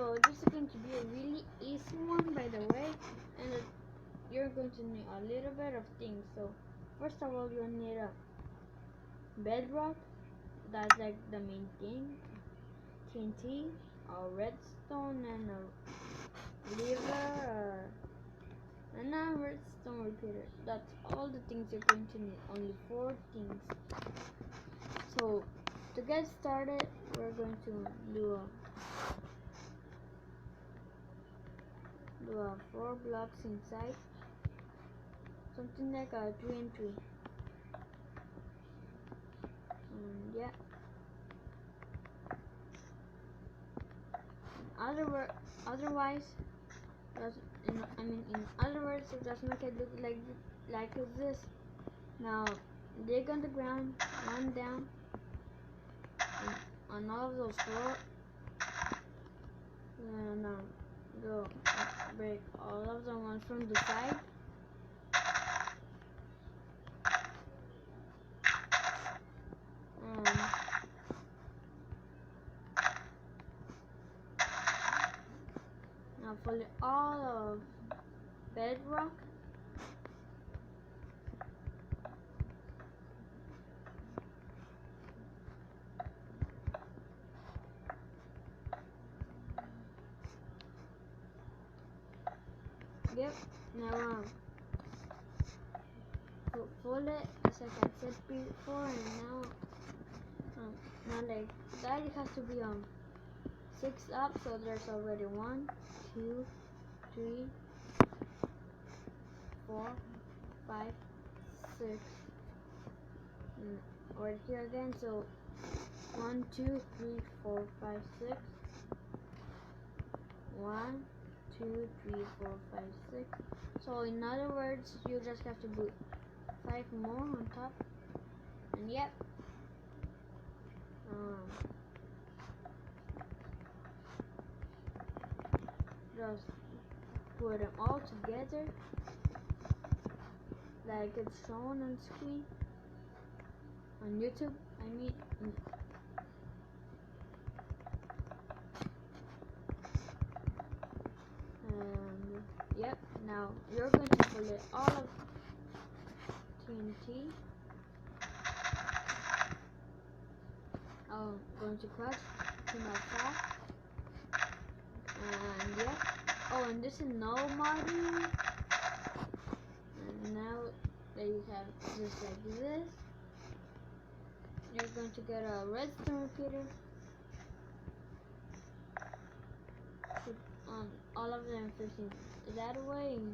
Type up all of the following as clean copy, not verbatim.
So this is going to be a really easy one, by the way, and you're going to need a little bit of things. So first of all, you'll need a bedrock. That's like the main thing. TNT, a redstone, and a lever, and a redstone repeater. That's all the things you're going to need. Only 4 things. So to get started, we're going to do a 4 blocks inside, something like a 3 and 3. Yeah. Otherwise, in other words, just make it look like this. Now dig on the ground, one down, on all of those 4, and go break all of the ones from the side. Now fill all of bedrock. Yep. Now full it as I said before, and now like that it has to be 6 up, so there's already 1, 2, 3, 4, 5, 6. Right here again, so 1, 2, 3, 4, 5, 6. 1, 2, 3, 4, 5, 6. So in other words, you just have to put 5 more on top, and yep. Just put them all together like it's shown on screen on YouTube. And yep. Now you're going to fill it all of TNT. I'm going to crush to my fast. And yeah. Oh, and this is no modding. And now that you have just like this, you're going to get a redstone repeater. Put all of them facing that way, in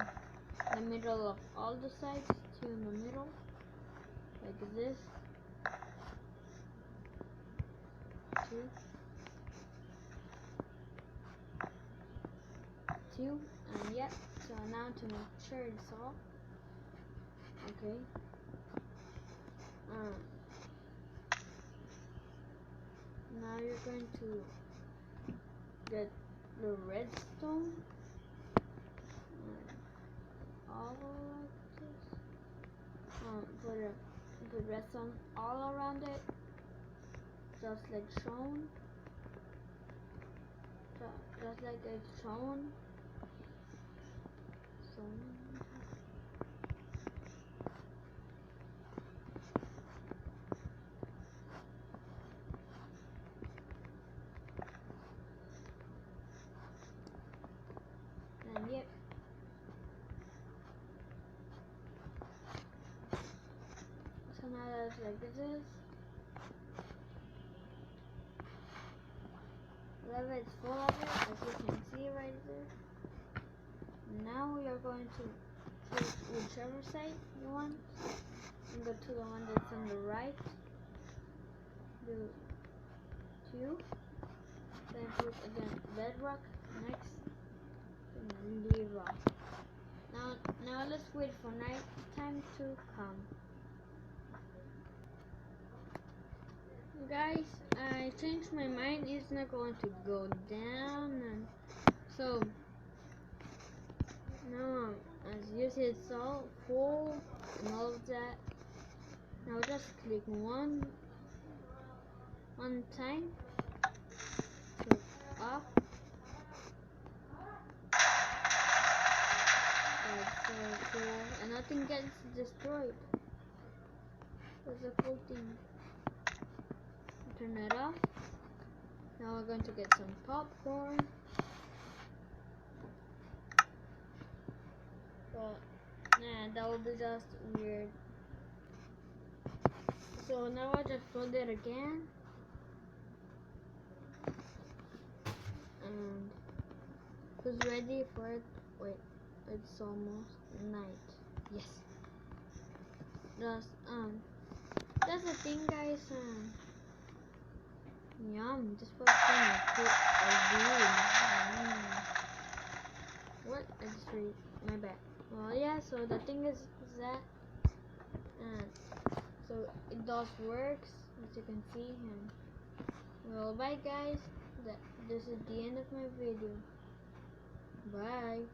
the middle of all the sides, 2 in the middle, like this. 2, 2, and yeah. So now to make sure it's all okay. Now you're going to get the redstone, all like this. Put redstone all around it, just like shown. Just like it's shown. And yep. So now that's like this. Wherever it's full of it, as you can see right there. Now we are going to choose whichever side you want and go to the one that's on the right. Do 2. Then put again bedrock next, and leave rock. Now let's wait for night time to come. Guys, I changed my mind. It's not going to go down, and so now as you see it's all full and all of that. Now just click one time, click up, nothing gets destroyed. That's a cool thing. Turn it off. Now we're going to get some popcorn. But nah, that would be just weird. So now I just fold it again. And who's ready for it? Wait, it's almost night. Yes. That's the thing, guys. Yum. Just for fun. What? I just read my bad. Well, yeah. So the thing is that, so it does works, as you can see. And well, bye, guys. This is the end of my video. Bye.